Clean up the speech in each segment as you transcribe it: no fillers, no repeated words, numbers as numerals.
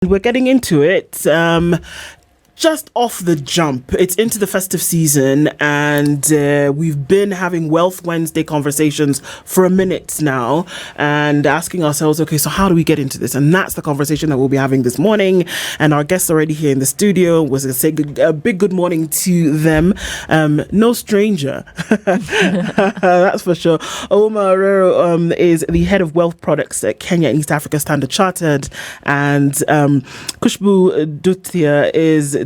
We're getting into it. Just off the jump, it's into the festive season, and we've been having Wealth Wednesday conversations for a minute now and asking ourselves, okay, so how do we get into this? And that's the conversation that we'll be having this morning. And our guests already here in the studio was to say a big good morning to them. No stranger, that's for sure. Ouma Orero is the head of wealth products at Kenya and East Africa Standard Chartered, and Khushboo Dhutia is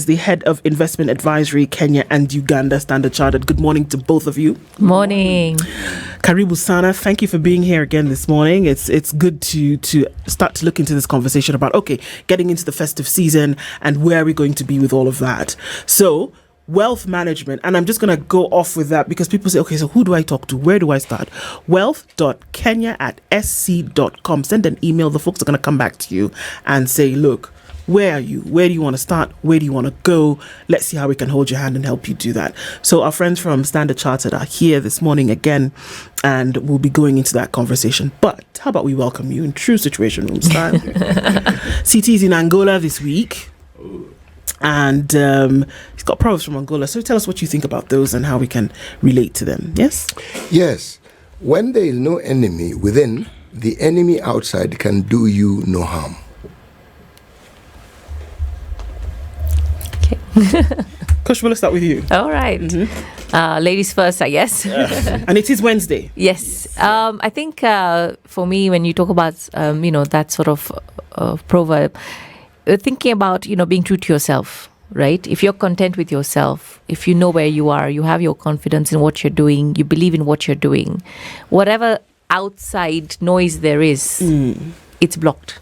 the head of investment advisory Kenya and Uganda Standard Chartered. Good morning to both of you. Morning. Karibu Sana, thank you for being here again this morning. It's good to start to look into this conversation about, okay, getting into the festive season and where are we going to be with all of that. So, wealth management, and I'm just going to go off with that because people say, okay, so who do I talk to? Where do I start? wealth.kenya@sc.com. Send an email. The folks are going to come back to you and say, look, where are you? Where do you want to start? Where do you want to go? Let's see how we can hold your hand and help you do that. So our friends from Standard Chartered are here this morning again, and we'll be going into that conversation. But how about we welcome you in true situation room style? CT is in Angola this week, and he's got pros from Angola. So tell us what you think about those and how we can relate to them. Yes? Yes. When there is no enemy within, the enemy outside can do you no harm. Khushboo, let's start with you. All right. Ladies first, I guess. And it is Wednesday. Yes. I think for me, when you talk about, that sort of proverb, thinking about, being true to yourself, right? If you're content with yourself, if you know where you are, you have your confidence in what you're doing, you believe in what you're doing, whatever outside noise there is, it's blocked.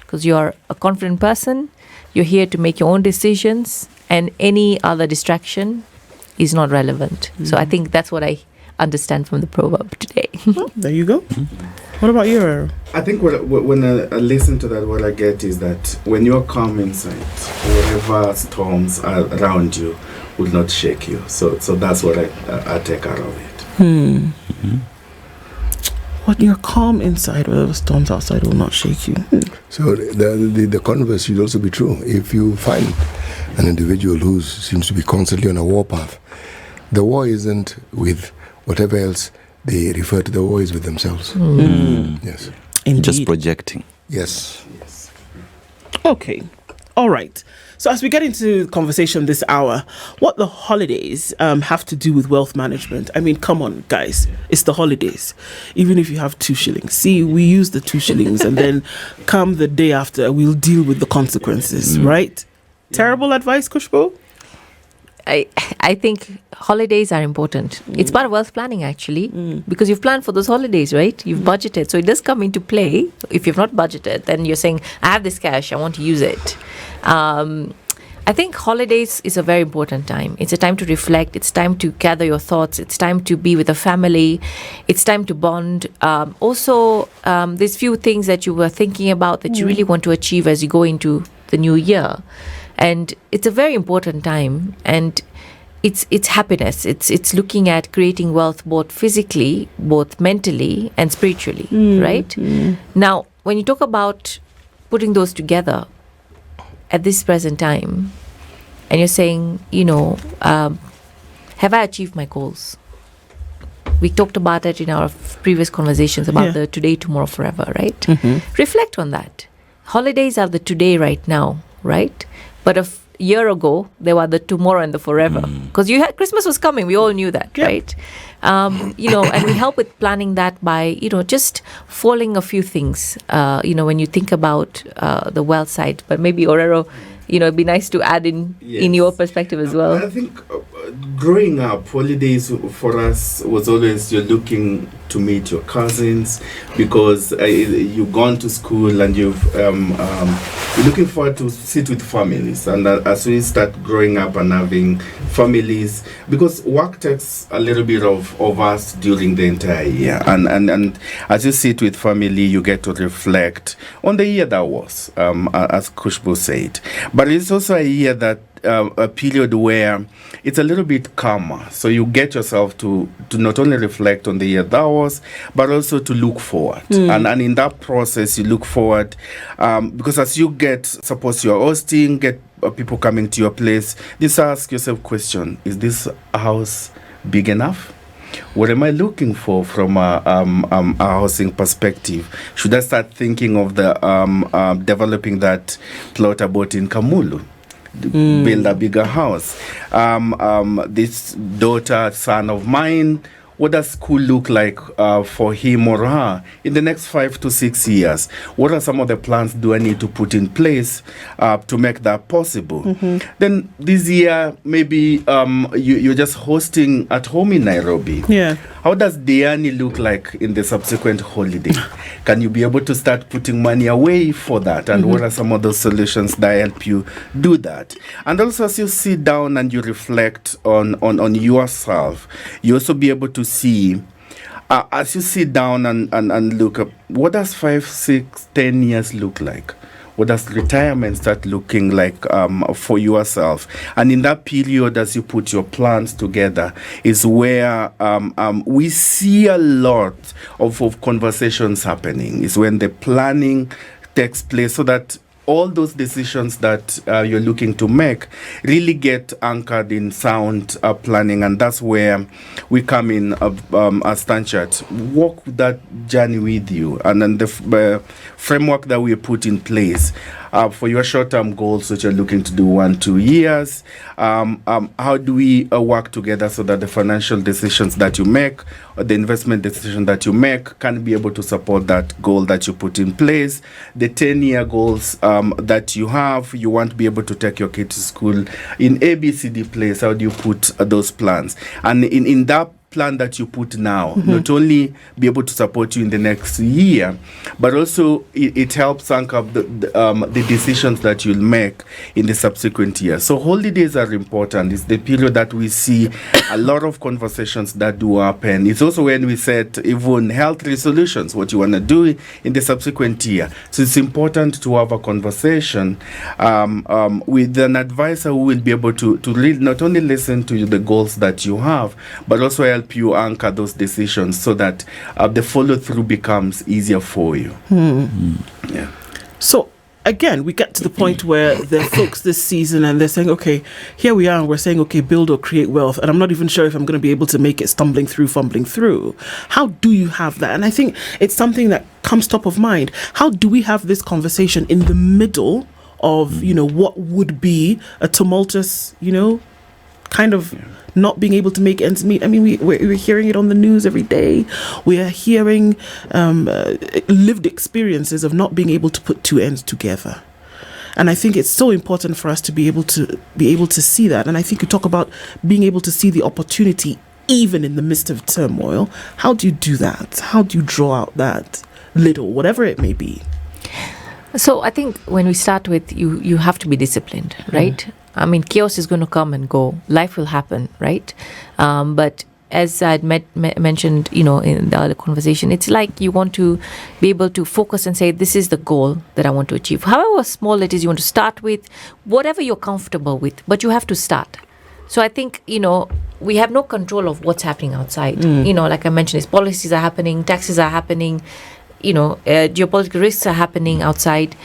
Because you're a confident person, you're here to make your own decisions, and any other distraction is not relevant. So I think that's what I understand from the proverb today. There you go. What about you, Orero? I think when I listen to that, what I get is that when you're calm inside, whatever storms are around you will not shake you. So that's what I take out of it. When you're calm inside, whatever storms outside will not shake you. So the converse should also be true. If you find an individual who seems to be constantly on a warpath, the war isn't with whatever else they refer to, the war is with themselves. Yes. Indeed. Just projecting. Yes. Okay. All right. So as we get into the conversation this hour, what the holidays have to do with wealth management. I mean, come on, guys. It's the holidays. Even if you have 2 shillings. See, we use the 2 shillings and then come the day after, we'll deal with the consequences, right? Terrible advice, Khushboo? I think holidays are important. It's part of wealth planning, actually, because you've planned for those holidays, right? You've budgeted. So it does come into play. If you've not budgeted, then you're saying, I have this cash, I want to use it. I think holidays is a very important time. It's a time to reflect. It's time to gather your thoughts. It's time to be with a family. It's time to bond. Also, there's few things that you were thinking about that you really want to achieve as you go into the new year. And it's a very important time, and it's happiness. It's looking at creating wealth both physically, both mentally, and spiritually, right? Now, when you talk about putting those together at this present time, and you're saying, have I achieved my goals? We talked about it in our previous conversations about the today, tomorrow, forever, right? Reflect on that. Holidays are the today right now, right? But a year ago, they were the tomorrow and the forever. Because Christmas was coming. We all knew that, right? And we help with planning that by, just following a few things, when you think about the wealth side. But maybe, Orero, it'd be nice to add in your perspective as well. I think growing up, holidays for us was always you're looking to meet your cousins because you've gone to school and you're looking forward to sit with families. And as we start growing up and having families, because work takes a little bit of us during the entire year. And as you sit with family, you get to reflect on the year that was, as Khushboo said. But it's also a year that a period where it's a little bit calmer. So you get yourself to not only reflect on the year that was, but also to look forward. And in that process, you look forward because as you suppose you're hosting, get people coming to your place, just ask yourself question, is this house big enough? What am I looking for from a housing perspective? Should I start thinking of the developing that plot I bought in Kamulu? Build a bigger house. This son of mine, what does school look like for him or her in the next 5 to 6 years? What are some of the plans do I need to put in place to make that possible? Then this year, maybe you're just hosting at home in Nairobi. Yeah. How does Diani look like in the subsequent holiday? Can you be able to start putting money away for that? And what are some of those solutions that help you do that? And also, as you sit down and you reflect on yourself, you also be able to see, as you sit down and look up, what does 5, 6, 10 years look like? What does retirement start looking like for yourself? And in that period, as you put your plans together, is where we see a lot of conversations happening. Is when the planning takes place, so that all those decisions that you're looking to make really get anchored in sound planning. And that's where we come in as Stanchart, walk that journey with you. And then the framework that we put in place for your short-term goals, which you're looking to do 1-2 years, how do we work together so that the financial decisions that you make, or the investment decision that you make, can be able to support that goal that you put in place? The 10-year goals that you have, you want to be able to take your kid to school in ABCD place. How do you put those plans? And in that plan that you put now, not only be able to support you in the next year, but also it helps anchor the decisions that you'll make in the subsequent year. So holidays are important. It's the period that we see a lot of conversations that do happen. It's also when we set even health resolutions, what you want to do in the subsequent year. So it's important to have a conversation with an advisor who will be able to really not only listen to the goals that you have, but also help you anchor those decisions so that the follow-through becomes easier for you. Yeah. So again, we get to the point where there are folks this season and they're saying, okay, here we are, and we're saying, okay, build or create wealth, and I'm not even sure if I'm going to be able to make it, fumbling through. How do you have that? And I think it's something that comes top of mind. How do we have this conversation in the middle of, what would be a tumultuous, kind of not being able to make ends meet? I mean, we're hearing it on the news every day. We are hearing lived experiences of not being able to put two ends together. And I think it's so important for us to be able to see that. And I think you talk about being able to see the opportunity even in the midst of turmoil. How do you do that? How do you draw out that little, whatever it may be? So I think when we start with you have to be disciplined, right? I mean, chaos is going to come and go. Life will happen, right? But as I'd mentioned, in the other conversation, it's like you want to be able to focus and say, this is the goal that I want to achieve. However small it is, you want to start with, whatever you're comfortable with, but you have to start. So I think, we have no control of what's happening outside. Like I mentioned, policies are happening, taxes are happening, geopolitical risks are happening outside.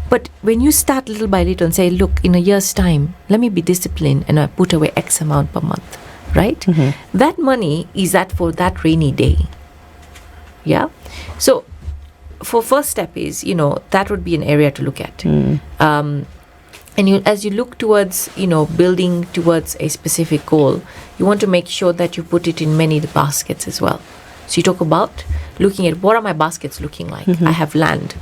But when you start little by little and say, look, in a year's time, let me be disciplined and I put away X amount per month, right? That money is for that rainy day. Yeah? So for first step is, that would be an area to look at. And as you look towards, building towards a specific goal, you want to make sure that you put it in many baskets as well. So you talk about looking at what are my baskets looking like? I have land,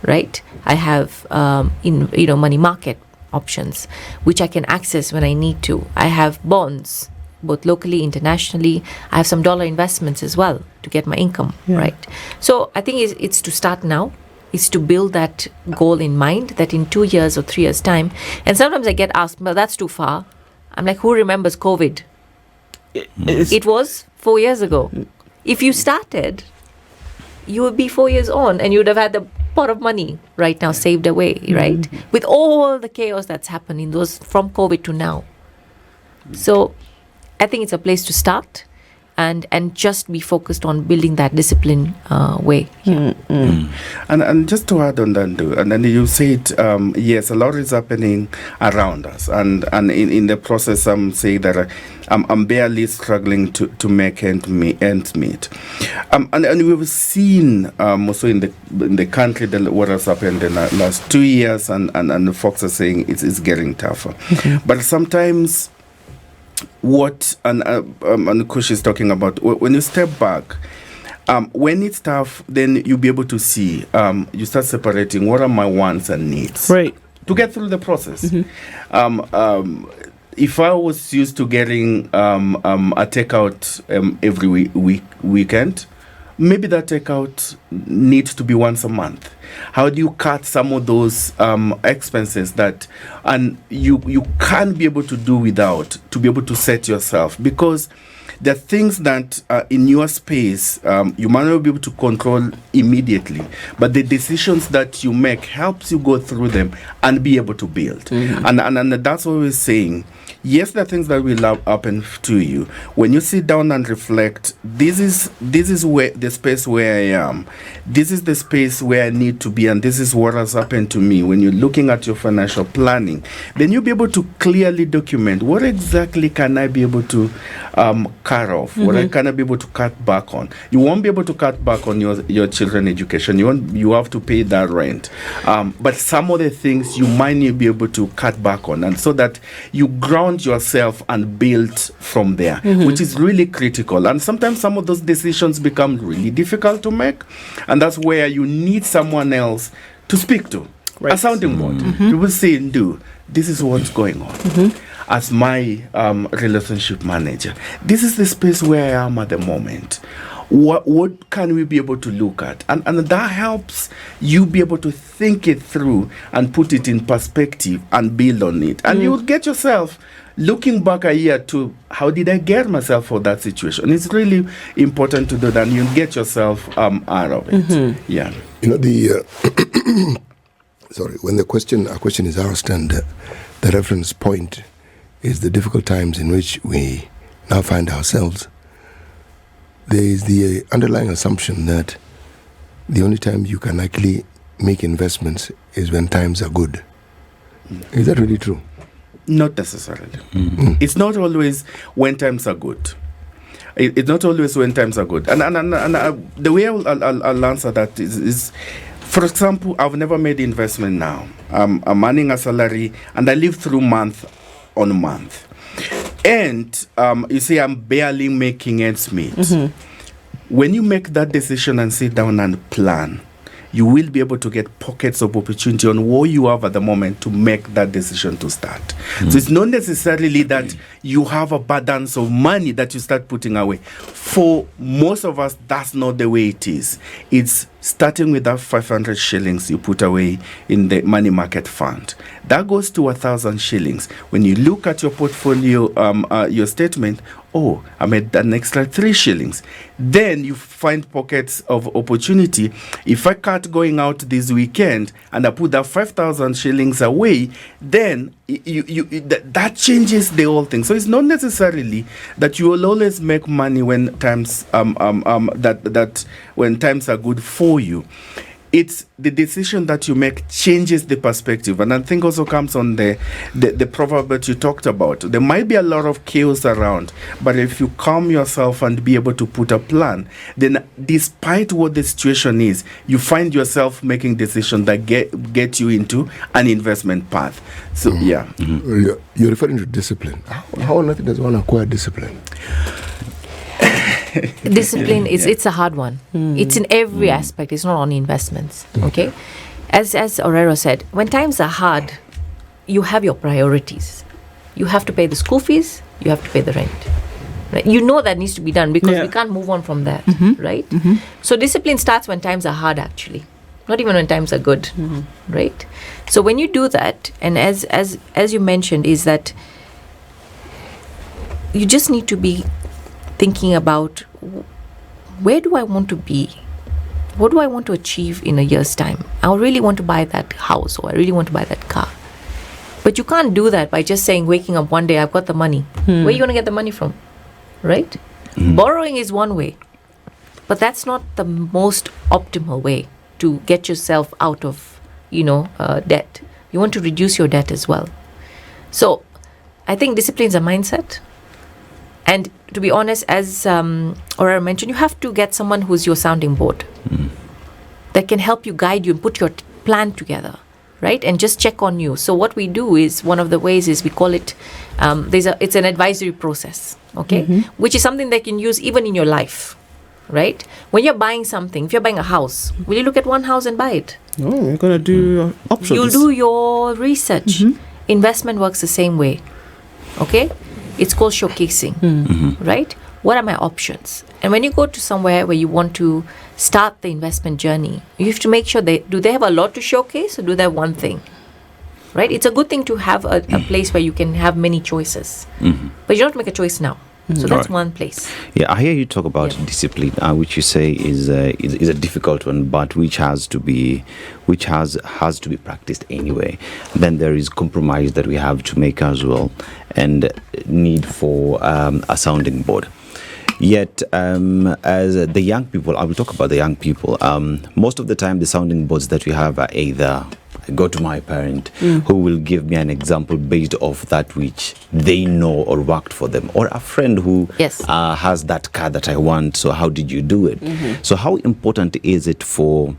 right? I have money market options, which I can access when I need to. I have bonds, both locally, internationally. I have some dollar investments as well to get my income, right? So I think it's to start now. It's to build that goal in mind, that in 2 years or 3 years' time. And sometimes I get asked, well, that's too far. I'm like, who remembers COVID? It was 4 years ago. If you started, you would be 4 years on and you would have had the pot of money right now saved away, right? With all the chaos that's happened in those from COVID to now. So I think it's a place to start and just be focused on building that discipline way. And just to add on that, and then you said, yes, a lot is happening around us, and in the process, I'm saying that I'm barely struggling to make ends meet, and we've seen also in the country what has happened in the last 2 years, and the folks are saying it's getting tougher, but sometimes. What and Kush is talking about, when you step back, when it's tough, then you'll be able to see, you start separating what are my wants and needs, right, to get through the process. If I was used to getting a takeout every weekend, maybe that takeout needs to be once a month. How do you cut some of those expenses that and you can't be able to do without, to be able to set yourself? Because there are things that in your space you might not be able to control immediately, but the decisions that you make helps you go through them and be able to build. And that's what we're saying. Yes, there are things that will happen to you. When you sit down and reflect, this is where the space where I am. This is the space where I need to be, and this is what has happened to me. When you're looking at your financial planning, then you'll be able to clearly document what exactly can I be able to cut off, what can I be able to cut back on. You won't be able to cut back on your children's education. You have to pay that rent. But some of the things you might not be able to cut back on, and so that you ground yourself and build from there, which is really critical. And sometimes some of those decisions become really difficult to make, and that's where you need someone else to speak to, a sounding board. You will say, this is what's going on. As my relationship manager, this is the space where I am at the moment. What can we be able to look at? And that helps you be able to think it through and put it in perspective and build on it. And you'll get yourself looking back a year to, how did I get myself for that situation? It's really important to do that, and you'll get yourself out of it. Yeah. Sorry, when a question is asked, and the reference point is the difficult times in which we now find ourselves, there is the underlying assumption that the only time you can actually make investments is when times are good. Is that really true? Not necessarily. It's not always when times are good. It's not always when times are good. And the way I'll answer that is, for example, I've never made investment now. I'm earning a salary, and I live through month on month. And you see, I'm barely making ends meet. When you make that decision and sit down and plan, you will be able to get pockets of opportunity on what you have at the moment to make that decision to start. So it's not necessarily that you have abundance of money that you start putting away. For most of us, that's not the way it is. It's starting with that 500 shillings you put away in the money market fund. That goes to 1,000 shillings. When you look at your portfolio, your statement, I made an extra 3 shillings. Then you find pockets of opportunity. If I cut going out this weekend and I put that 5,000 shillings away, then that changes the whole thing. So it's not necessarily that you will always make money when times when times are good for you. It's the decision that you make changes the perspective. And I think also comes on the proverb that you talked about. There might be a lot of chaos around, but if you calm yourself and be able to put a plan, then despite what the situation is, you find yourself making decisions that get you into an investment path. So, You're referring to discipline. How on earth does one acquire discipline? Discipline it's a hard one. It's in every aspect. It's not only investments. Okay, as Orero said, when times are hard, you have your priorities. You have to pay the school fees. You have to pay the rent. Right? You know that needs to be done because we can't move on from that. Right. So discipline starts when times are hard. Actually, not even when times are good. Right. So when you do that, and as you mentioned, is that you just need to be thinking about, where do I want to be what do I want to achieve in a year's time? I really want to buy that house, or I really want to buy that car. But you can't do that by just saying, waking up one day, I've got the money. Where are you going to get the money from? Right? Borrowing is one way, but that's not the most optimal way to get yourself out of, debt. You want to reduce your debt as well. So I think discipline is a mindset. And to be honest, as Orero mentioned, you have to get someone who's your sounding board that can help you, guide you, and put your plan together, right? And just check on you. So what we do is, one of the ways is, we call it, it's an advisory process, okay? Which is something that you can use even in your life, right? When you're buying something, if you're buying a house, will you look at one house and buy it? No, you're going to do options. You'll do your research. Investment works the same way, okay? It's called showcasing, right? What are my options? And when you go to somewhere where you want to start the investment journey, you have to make sure do they have a lot to showcase, or do they have one thing, right? It's a good thing to have a place where you can have many choices, but you don't have to make a choice now. So that's one place. Yeah, I hear you talk about discipline, which you say is a difficult one, but which has to be practiced anyway. Then there is compromise that we have to make as well, and need for a sounding board. Yet, as the young people, I will talk about the young people. Most of the time, the sounding boards that we have are either I go to my parent who will give me an example based off that which they know or worked for them, or a friend who has that car that I want. So how did you do it? So how important is it for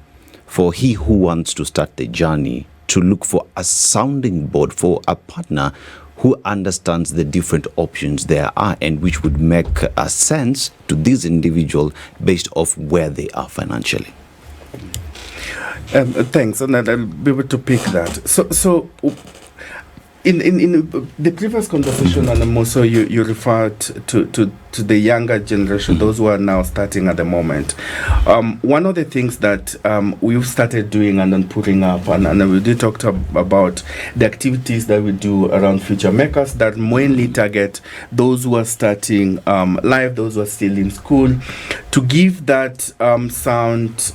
he who wants to start the journey to look for a sounding board, for a partner who understands the different options there are, and which would make a sense to this individual based off where they are financially? Thanks, and I'll be able to pick that. So in the previous conversation, and also you referred to the younger generation, those who are now starting at the moment. One of the things that we've started doing and then putting up, and we did talk about the activities that we do around Future Makers that mainly target those who are starting life, those who are still in school, to give that sound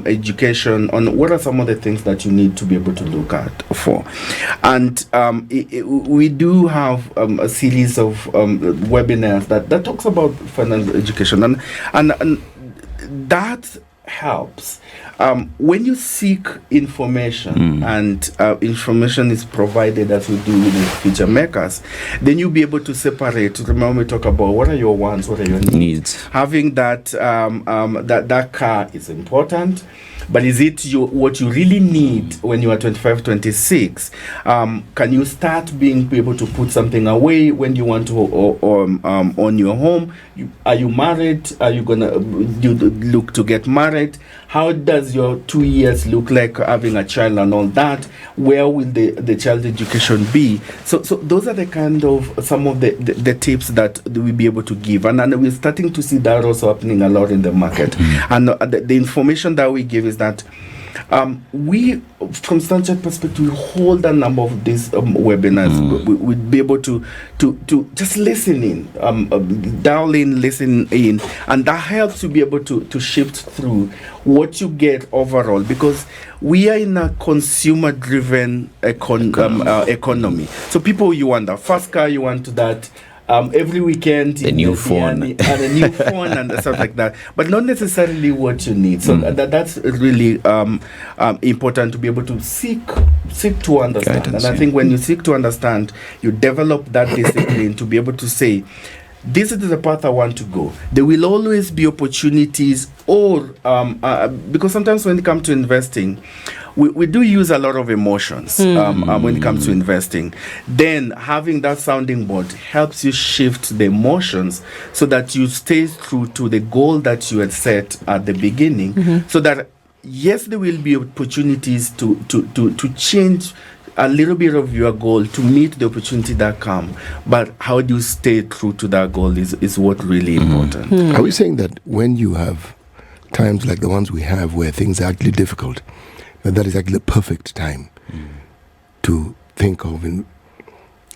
education on what are some of the things that you need to be able to look at for. And we do have a series of webinars that talks about financial education, and that helps when you seek information and information is provided as we do with Future Makers. Then you'll be able to separate. Remember, we talk about what are your wants, what are your needs. Having that that car is important. But is it what you really need when you are 25, 26? Can you start being able to put something away when you want to own your home? Are you married? Are you going to look to get married? How does your 2 years look like having a child and all that? Where will the child education be? So those are the kind of some of the tips that we'll be able to give. And we're starting to see that also happening a lot in the market. And the information that we give is that we, from Stanchart perspective, we hold a number of these webinars. We'd be able to just listen in, dial in, listen in, and that helps you be able to shift through what you get overall, because we are in a consumer-driven economy. So people, you want that first car, you want that. Every weekend, the new phone, and a new phone and stuff like that, but not necessarily what you need. So that's really important to be able to seek to understand. Guidance, and I think when you seek to understand, you develop that discipline to be able to say, this is the path I want to go. There will always be opportunities, or because sometimes when it comes to investing, we do use a lot of emotions when it comes to investing. Then having that sounding board helps you shift the emotions so that you stay true to the goal that you had set at the beginning. So that, yes, there will be opportunities to change a little bit of your goal to meet the opportunity that come, but how do you stay true to that goal is what really important. Are we saying that when you have times like the ones we have where things are actually difficult, that is actually the perfect time to think of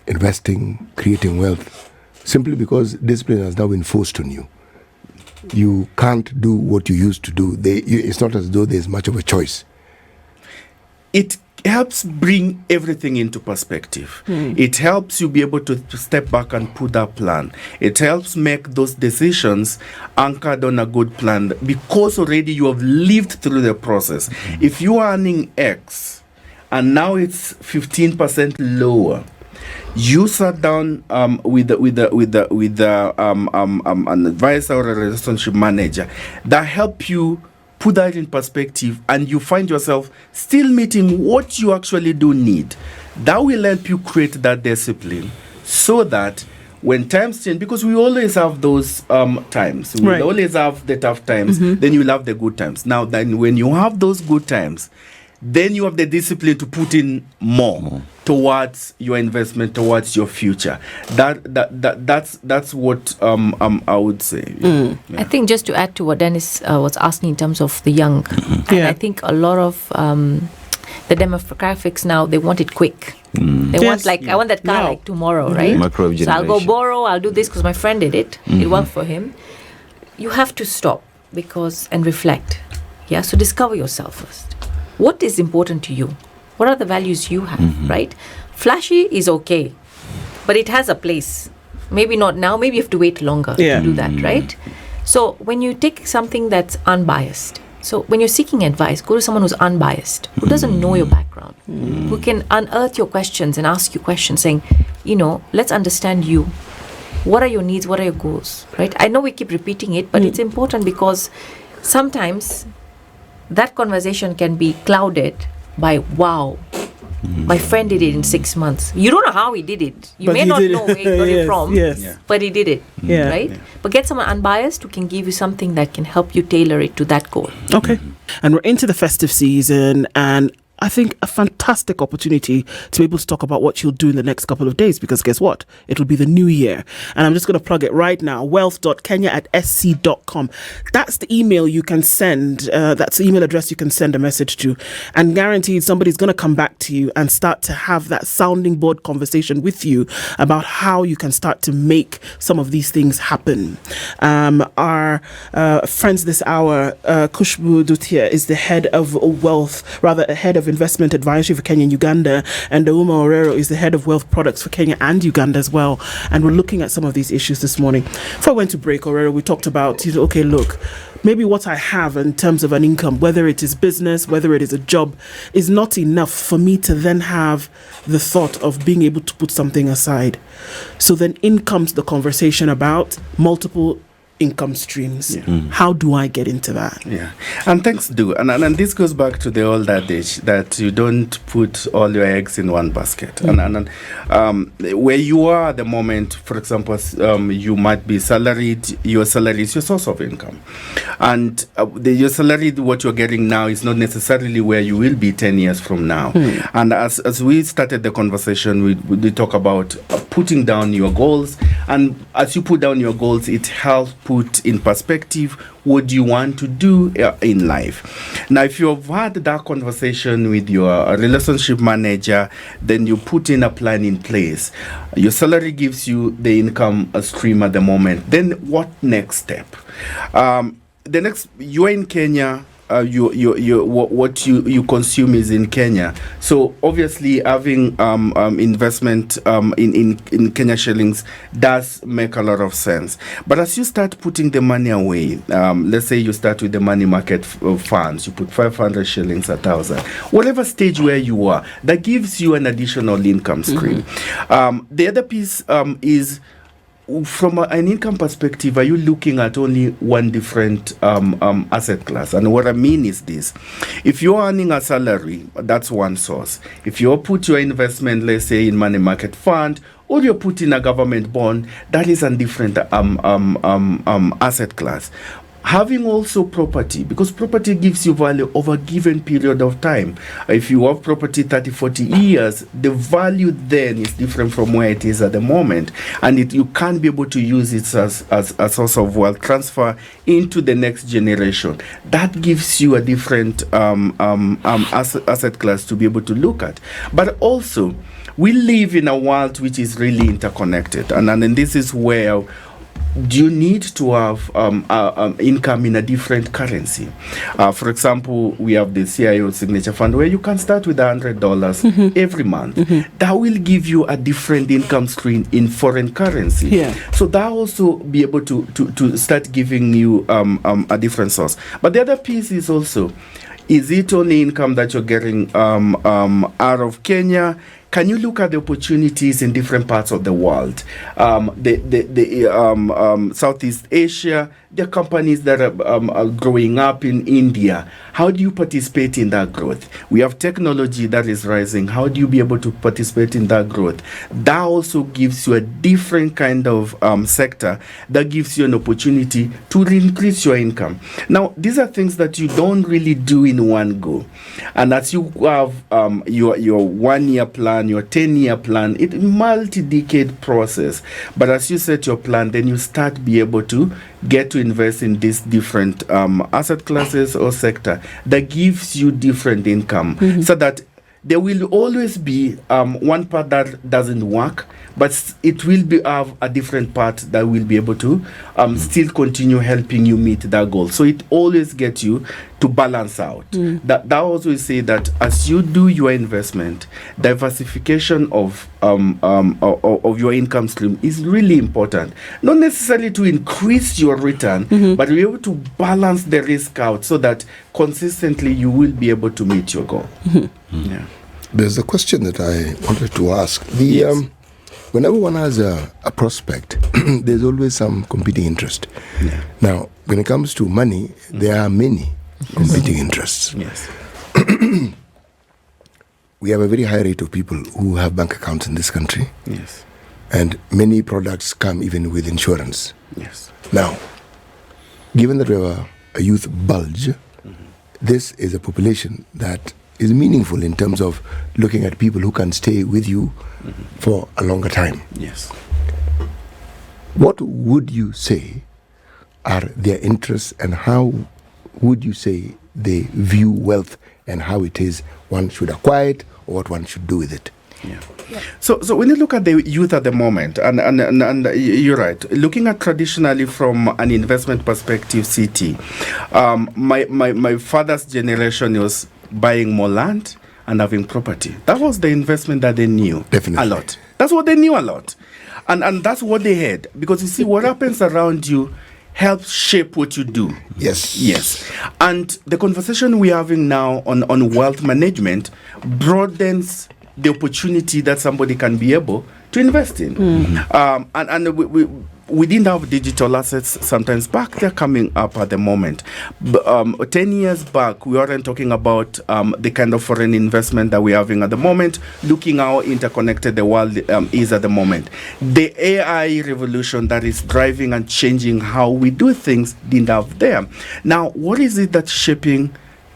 investing, creating wealth, simply because discipline has now been forced on you? you can't do what you used to do. It's not as though there's much of a choice. It helps bring everything into perspective. It helps you be able to step back and put that plan. It helps make those decisions anchored on a good plan because already you have lived through the process. If you are earning X and now it's 15% lower, you sat down with an advisor or a relationship manager that help you put that in perspective, and you find yourself still meeting what you actually do need. That will help you create that discipline so that when times change, because we always have those times, we always have the tough times, then you'll have the good times. Now, then when you have those good times, then you have the discipline to put in more towards your investment, towards your future. That's what I would say. Yeah. I think just to add to what Dennis was asking in terms of the young, and I think a lot of the demographics now, they want it quick. They want I want that car like tomorrow, right? Microwave so I'll go generation. borrow, I'll do this because my friend did it. It worked for him. You have to stop and reflect. Yeah, so discover yourself first. What is important to you? What are the values you have, right? Flashy is okay, but it has a place. Maybe not now, maybe you have to wait longer to do that, right? So when you take something that's unbiased, so when you're seeking advice, go to someone who's unbiased, who doesn't know your background, who can unearth your questions and ask you questions saying, let's understand you. What are your needs? What are your goals, right? I know we keep repeating it, but it's important because sometimes that conversation can be clouded by, wow, my friend did it in 6 months. You don't know how he did it. You may not know where he got it from, but he did it, right? But get someone unbiased who can give you something that can help you tailor it to that goal. Okay. And we're into the festive season, and I think a fantastic opportunity to be able to talk about what you'll do in the next couple of days, because guess what? It'll be the new year. And I'm just going to plug it right now, wealth.kenya@sc.com. That's the email you can send. That's the email address you can send a message to. And guaranteed somebody's going to come back to you and start to have that sounding board conversation with you about how you can start to make some of these things happen. Our friends this hour, Khushboo Dhutia is the head of head of investment advisory for Kenya and Uganda, and Ouma Orero is the head of wealth products for Kenya and Uganda as well. And we're looking at some of these issues this morning. Before I went to break, Orero, we talked about, okay, look, maybe what I have in terms of an income, whether it is business, whether it is a job, is not enough for me to then have the thought of being able to put something aside. So then in comes the conversation about multiple income streams. How do I get into that? And thanks, Du. And this goes back to the old adage that you don't put all your eggs in one basket. And where you are at the moment, for example, you might be salaried. Your salary is your source of income, and your salary, what you're getting now, is not necessarily where you will be 10 years from now. And as we started the conversation, we talk about putting down your goals, and as you put down your goals, it helps put in perspective what you want to do in life. Now, if you've had that conversation with your relationship manager, then you put in a plan in place. Your salary gives you the income stream at the moment. Then what next step? You're in Kenya. What you consume is in Kenya. So obviously having investment in Kenya shillings does make a lot of sense. But as you start putting the money away, let's say you start with the money market funds, you put 500 shillings, 1,000, whatever stage where you are, that gives you an additional income stream. The other piece is, from an income perspective, are you looking at only one different asset class? And what I mean is this: if you're earning a salary, that's one source. If you put your investment, let's say, in money market fund, or you put in a government bond, that is a different asset class. Having also property, because property gives you value over a given period of time. If you have property 30, 40 years, the value then is different from where it is at the moment. And you can't be able to use it as a source of wealth transfer into the next generation. That gives you a different asset class to be able to look at. But also, we live in a world which is really interconnected. And this is where do you need to have income in a different currency? For example, we have the CIO signature fund where you can start with $100 every month. That will give you a different income stream in foreign currency. Yeah. So that also be able to start giving you a different source. But the other piece is also, is it only income that you're getting out of Kenya? Can you look at the opportunities in different parts of the world? Southeast Asia, there are companies that are growing up in India. How do you participate in that growth? We have technology that is rising. How do you be able to participate in that growth? That also gives you a different kind of sector that gives you an opportunity to increase your income. Now, these are things that you don't really do in one go. And as you have your 1 year plan, your 10-year plan, it's a multi-decade process. But as you set your plan, then you start be able to get to invest in these different asset classes or sector that gives you different income, so that there will always be one part that doesn't work, but it will be have a different part that will be able to still continue helping you meet that goal. So it always gets you to balance out. That also is say that as you do your investment, diversification of your income stream is really important. Not necessarily to increase your return, but be able to balance the risk out so that consistently you will be able to meet your goal. Yeah. There's a question that I wanted to ask. Whenever one has a prospect, there's always some competing interest. Yeah. Now, when it comes to money, there are many competing interests. Yes. We have a very high rate of people who have bank accounts in this country. Yes. And many products come even with insurance. Yes. Now, given that we have a youth bulge, this is a population that is meaningful in terms of looking at people who can stay with you for a longer time. Yes. What would you say are their interests, and how would you say they view wealth, and how it is one should acquire it or what one should do with it? Yeah. So when you look at the youth at the moment, and you're right, looking at traditionally from an investment perspective, CT, my father's generation was buying more land and having property. That was the investment that they knew. Definitely. A lot. That's what they knew a lot. And that's what they had. Because you see, what happens around you helps shape what you do. Yes. Yes. And the conversation we're having now on wealth management broadens the opportunity that somebody can be able to invest in. We didn't have digital assets sometimes back. They're coming up at the moment. 10 years back, we weren't talking about the kind of foreign investment that we're having at the moment, looking how interconnected the world is at the moment. The AI revolution that is driving and changing how we do things didn't have there. Now, what is it that's shaping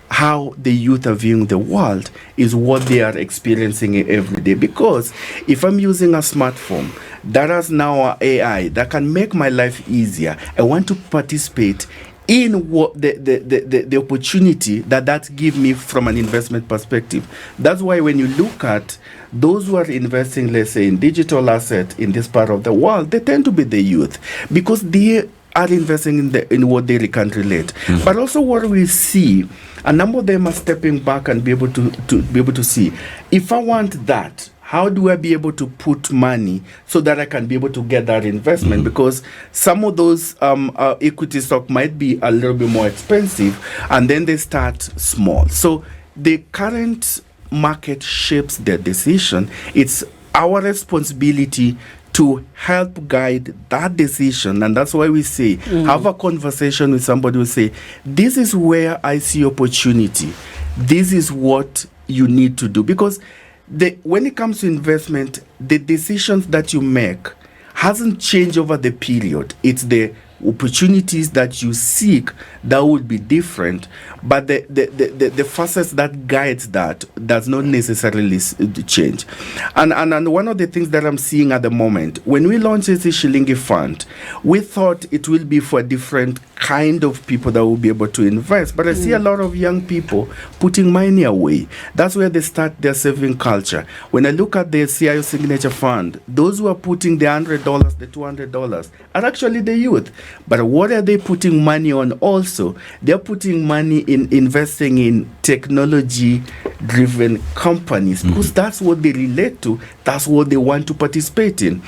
how the youth are viewing the world is what they are experiencing every day. Because if I'm using a smartphone that has now an AI that can make my life easier, I want to participate in what the opportunity that give me from an investment perspective. That's why when you look at those who are investing, let's say, in digital assets in this part of the world, they tend to be the youth, because they are investing in what they can relate. But also what we see, a number of them are stepping back and be able to see, if I want that, how do I be able to put money so that I can be able to get that investment? Because some of those equity stock might be a little bit more expensive, and then they start small. So the current market shapes their decision. It's our responsibility to help guide that decision. And that's why we say, have a conversation with somebody who say, this is where I see opportunity. This is what you need to do. Because when it comes to investment, the decisions that you make hasn't changed over the period. It's the opportunities that you seek that would be different, but the facets that guides that does not necessarily change. And one of the things that I'm seeing at the moment, when we launched the Shilingi Fund, we thought it will be for a different kind of people that will be able to invest. But I see a lot of young people putting money away. That's where they start their saving culture. When I look at the CIO Signature Fund, those who are putting the $100, the $200 are actually the youth. But what are they putting money on also? They're putting money in investing in technology-driven companies because that's what they relate to. That's what they want to participate in.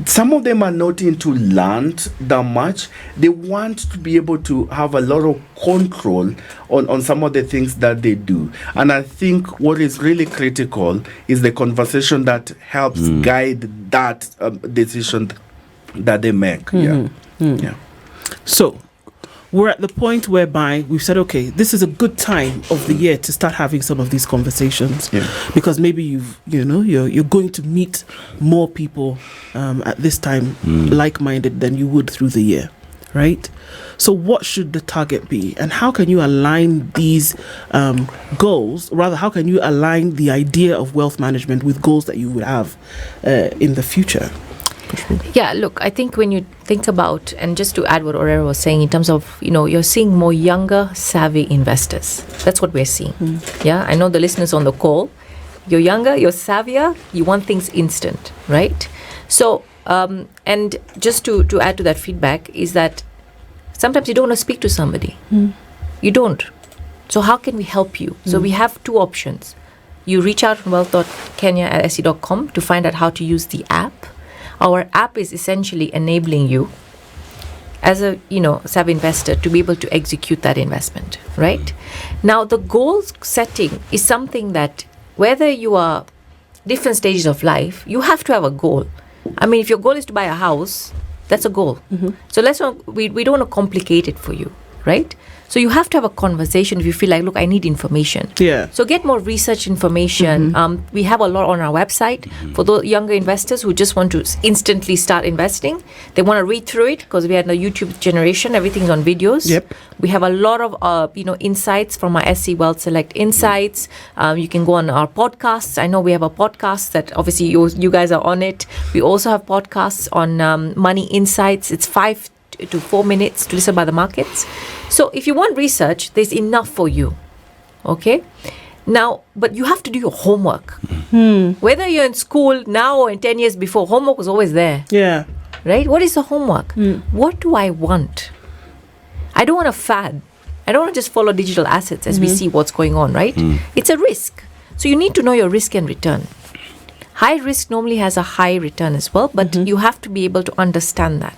Some of them are not into land that much. They want to be able to have a lot of control on some of the things that they do. And I think what is really critical is the conversation that helps guide that decision that they make. Yeah. So we're at the point whereby we've said, okay, this is a good time of the year to start having some of these conversations, because maybe you're going to meet more people at this time like-minded than you would through the year, right? So what should the target be, and how can you align these goals? Rather, how can you align the idea of wealth management with goals that you would have in the future? Yeah, look, I think when you think about, and just to add what Orero was saying in terms of, you're seeing more younger, savvy investors. That's what we're seeing. Yeah, I know the listeners on the call, you're younger, you're savvier, you want things instant, right? So, and just to add to that feedback is that sometimes you don't want to speak to somebody. You don't. So how can we help you? So we have two options. You reach out on wealth.kenya@se.com to find out how to use the app. Our app is essentially enabling you as a savvy investor to be able to execute that investment, right? Now, the goal setting is something that whether you are different stages of life, you have to have a goal. I mean, if your goal is to buy a house, that's a goal. So we don't want to complicate it for you, right? So you have to have a conversation if you feel like, look, I need information. Yeah. So get more research information. We have a lot on our website for those younger investors who just want to instantly start investing. They want to read through it because we had the YouTube generation. Everything's on videos. Yep. We have a lot of insights from our SC Wealth Select Insights. You can go on our podcasts. I know we have a podcast that obviously you guys are on it. We also have podcasts on Money Insights. It's 5 to 4 minutes to listen by the markets. So if you want research, there's enough for you. Okay? Now, but you have to do your homework. Whether you're in school now or in 10 years before, homework was always there. Yeah. Right? What is the homework? What do I want? I don't want a fad. I don't want to just follow digital assets as we see what's going on, right? It's a risk. So you need to know your risk and return. High risk normally has a high return as well, but you have to be able to understand that.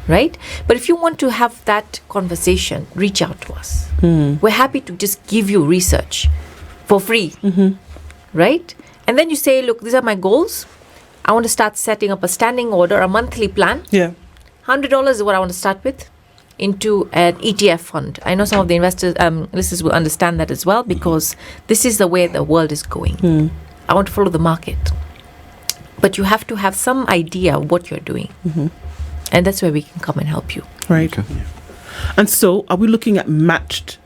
Right? But if you want to have that conversation, reach out to us. We're happy to just give you research for free. Right? And then you say, look, these are my goals. I want to start setting up a standing order, a monthly plan. Yeah. $100 is what I want to start with into an ETF fund. I know some of the investors, listeners will understand that as well because this is the way the world is going. I want to follow the market. But you have to have some idea of what you're doing. And that's where we can come and help you. Right. Okay. And so are we looking at matched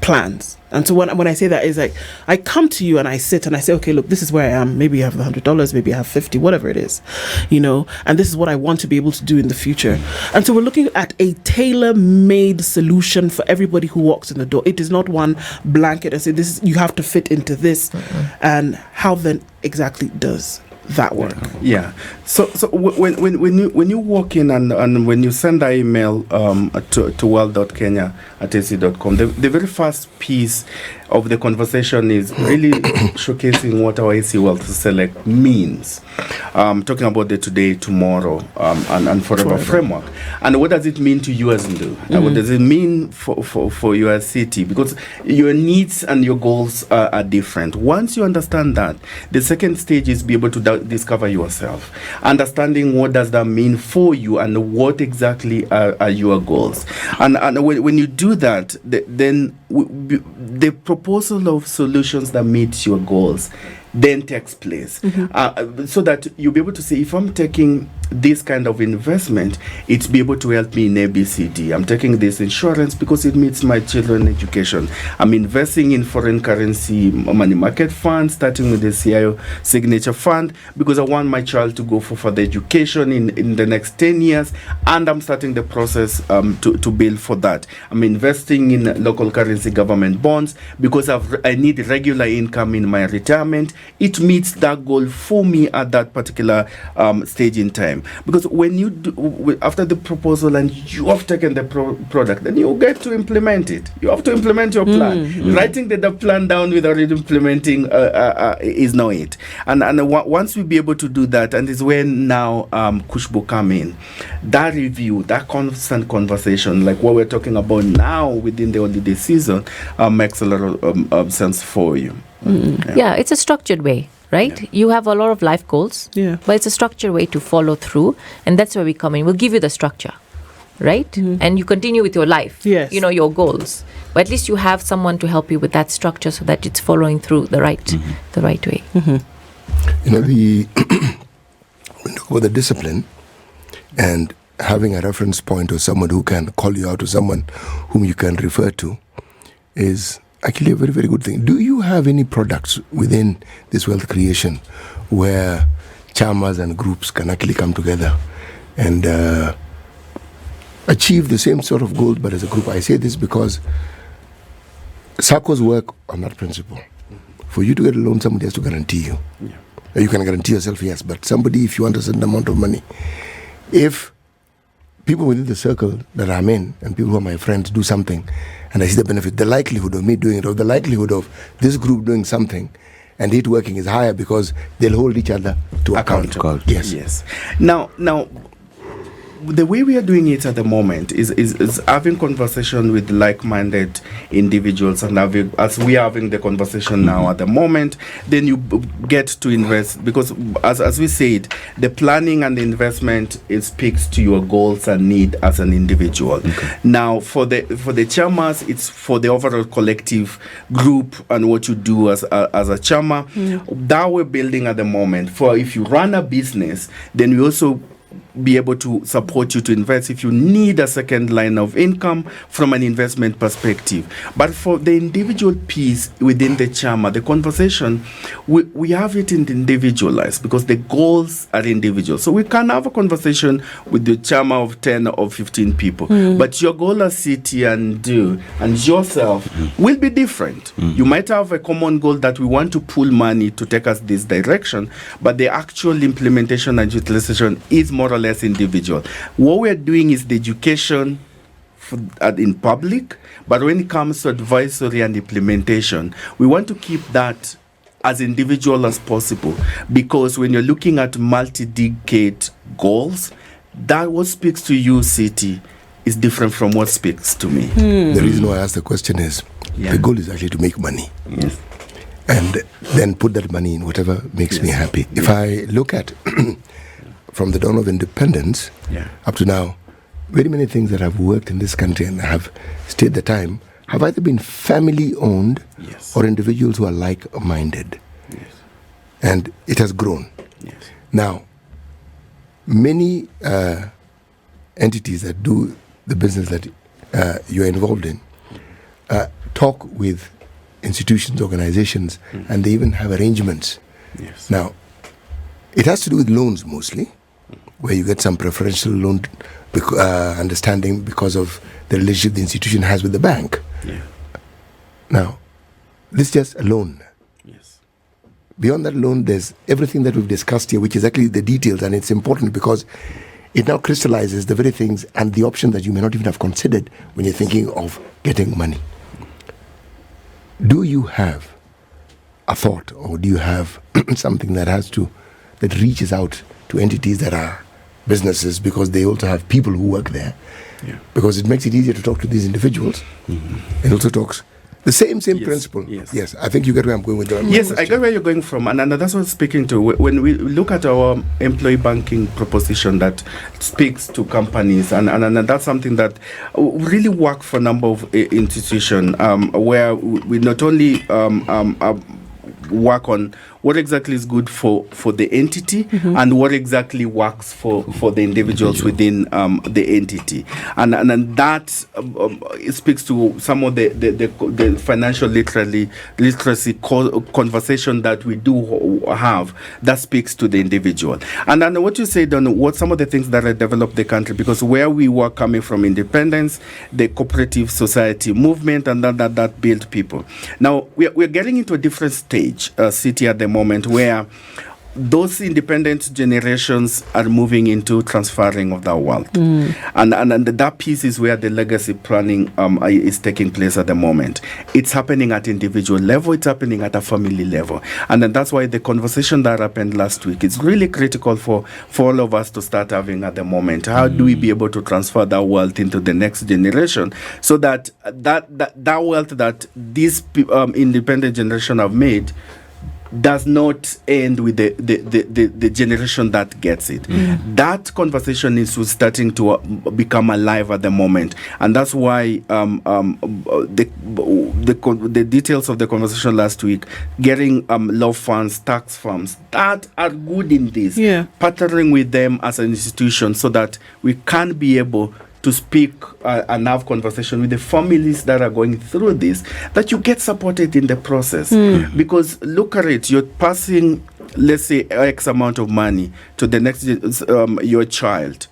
plans? And so when I say that is like, I come to you and I sit and I say, okay, look, this is where I am. Maybe I have $100, maybe I have 50, whatever it is, and this is what I want to be able to do in the future. And so we're looking at a tailor-made solution for everybody who walks in the door. It is not one blanket and say, you have to fit into this. And how then exactly does that work? Yeah. So when you walk in and when you send an email to wealth.kenya@se.com, the very first piece of the conversation is really showcasing what our AC Wealth Select means. Talking about the today, tomorrow, and forever framework. And what does it mean to you as Ndu? What does it mean for your city? Because your needs and your goals are different. Once you understand that, the second stage is be able to discover yourself. Understanding what does that mean for you and what exactly are your goals. And when you do that, then the proposal of solutions that meet your goals then takes place. So that you'll be able to say, if I'm taking this kind of investment, it's be able to help me in ABCD. I'm taking this insurance because it meets my children's education. I'm investing in foreign currency money market funds, starting with the CIO signature fund, because I want my child to go for further education in the next 10 years, and I'm starting the process to build for that. I'm investing in local currency government bonds because I need regular income in my retirement. It meets that goal for me at that particular stage in time. Because when you do, after the proposal and you have taken the product, then you get to implement it. You have to implement your plan. Writing the plan down without implementing is not it. And once we be able to do that, and is when now Khushboo come in, that review, that constant conversation, like what we're talking about now within the holiday season, makes a lot of sense for you. Yeah, it's a structured way. Right? Yeah. You have a lot of life goals, but it's a structured way to follow through. And that's where we come in. We'll give you the structure, right? And you continue with your life, your goals. But at least you have someone to help you with that structure so that it's following through the right way. You know, when you talk about the discipline and having a reference point or someone who can call you out, or someone whom you can refer to, is actually a very, very good thing. Do you have any products within this wealth creation where chamas and groups can actually come together and achieve the same sort of goals, but as a group? I say this because SACCOs work on that principle. For you to get a loan, somebody has to guarantee you. You can guarantee yourself, yes, but somebody, if you want a certain amount of money, if people within the circle that I'm in and people who are my friends do something and I see the benefit, the likelihood of me doing it, or the likelihood of this group doing something and it working is higher because they'll hold each other to account. Yes. Now, the way we are doing it at the moment is having conversation with like-minded individuals, and as we are having the conversation now at the moment, then you get to invest, because as we said, the planning and the investment, it speaks to your goals and need as an individual. Now for the chamas, it's for the overall collective group and what you do as a chama. That we're building at the moment. For if you run a business, then we also be able to support you to invest if you need a second line of income from an investment perspective. But for the individual piece within the chama, the conversation, we have it individualized because the goals are individual. So we can have a conversation with the chama of 10 or 15 people, but your goal as city and yourself will be different. You might have a common goal that we want to pull money to take us this direction, but the actual implementation and utilization is more or less individual. What we're doing is the education in public, but when it comes to advisory and implementation, we want to keep that as individual as possible, because when you're looking at multi-decade goals, that what speaks to you, city, is different from what speaks to me. The reason why I asked the question is the goal is actually to make money. And then put that money in whatever makes me happy. If I look at from the dawn of independence up to now, very many things that have worked in this country and have stayed the time have either been family owned or individuals who are like-minded. And it has grown. Now, many entities that do the business that you're involved in talk with institutions, organizations, and they even have arrangements. Now, it has to do with loans mostly, where you get some preferential loan understanding because of the relationship the institution has with the bank. Now, this is just a loan. Beyond that loan, there's everything that we've discussed here, which is actually the details, and it's important because it now crystallizes the very things and the options that you may not even have considered when you're thinking of getting money. Do you have a thought, or do you have something that reaches out to entities that are businesses, because they also have people who work there? Because it makes it easier to talk to these individuals. It also talks the same principle. Yes, I think you get where I'm going with that. Yes, I get where you're going from, and that's what I'm speaking to. When we look at our employee banking proposition that speaks to companies, and that's something that really work for a number of institutions, where we not only work on what exactly is good for the entity and what exactly works for the individuals within the entity, and that it speaks to some of the financial literacy conversation that we do have, that speaks to the individual. And then what you said on what some of the things that have developed the country, because where we were coming from, independence, the cooperative society movement, and that built people. Now we're getting into a different stage, city at the moment, where those independent generations are moving into transferring of that wealth. And that piece is where the legacy planning is taking place at the moment. It's happening at individual level, it's happening at a family level. And then that's why the conversation that happened last week is really critical for all of us to start having at the moment. How do we be able to transfer that wealth into the next generation, so that wealth that these independent generation have made does not end with the generation that gets it. That conversation is starting to become alive at the moment, and that's why the details of the conversation last week, getting law firms, tax firms that are good in this, partnering with them as an institution, so that we can be able to speak and have conversation with the families that are going through this, that you get supported in the process. Because look at it, you're passing, let's say, X amount of money to the next your child.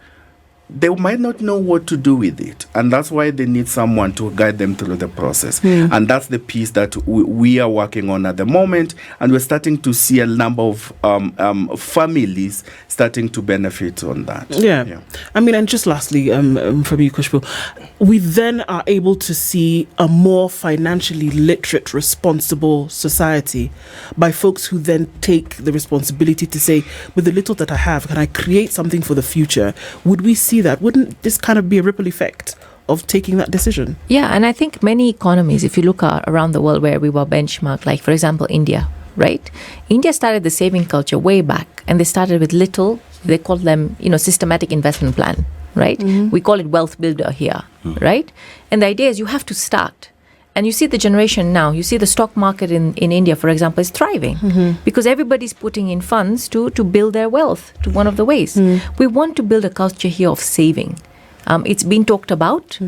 They might not know what to do with it, and that's why they need someone to guide them through the process. And that's the piece that we are working on at the moment, and we're starting to see a number of families starting to benefit on that. I mean, and just lastly, from you, Khushboo, we then are able to see a more financially literate, responsible society by folks who then take the responsibility to say, with the little that I have, can I create something for the future? Would we see that? Wouldn't this kind of be a ripple effect of taking that decision? Yeah, and I think many economies, if you look around the world where we were benchmarked, like for example India, right? India started the saving culture way back, and they started with little. They call them, systematic investment plan, right? We call it wealth builder here, right? And the idea is you have to start. And you see the generation now, you see the stock market in India, for example, is thriving because everybody's putting in funds to build their wealth, to one of the ways. We want to build a culture here of saving. It's been talked about.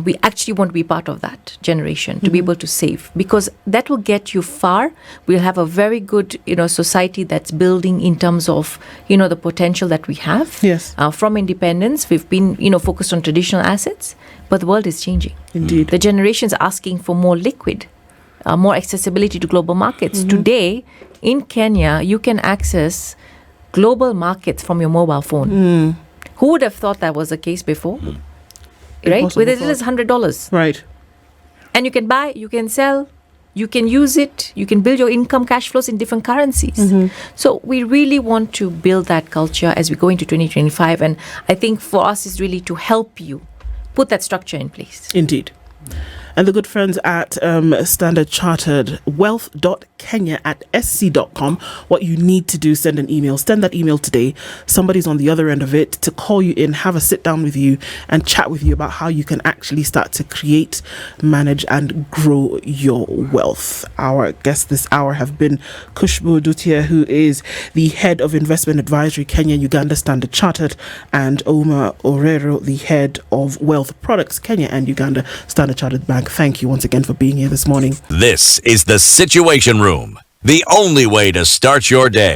We actually want to be part of that generation, to be able to save, because that will get you far. We'll have a very good, society that's building in terms of, the potential that we have. Yes. From independence, we've been, focused on traditional assets, but the world is changing. Indeed. The generation's asking for more liquid, more accessibility to global markets. Today, in Kenya, you can access global markets from your mobile phone. Who would have thought that was the case before? Right? With as little as $100. Right. And you can buy, you can sell, you can use it, you can build your income cash flows in different currencies. So we really want to build that culture as we go into 2025. And I think for us is really to help you put that structure in place. Indeed. And the good friends at Standard Chartered, wealth.kenya@sc.com. What you need to do, send an email. Send that email today. Somebody's on the other end of it to call you in, have a sit down with you and chat with you about how you can actually start to create, manage and grow your wealth. Our guests this hour have been Khushboo Dhutia, who is the head of investment advisory, Kenya and Uganda Standard Chartered, and Ouma Orero, the head of wealth products, Kenya and Uganda Standard Chartered Bank. Thank you once again for being here this morning. This is the Situation Room, the only way to start your day.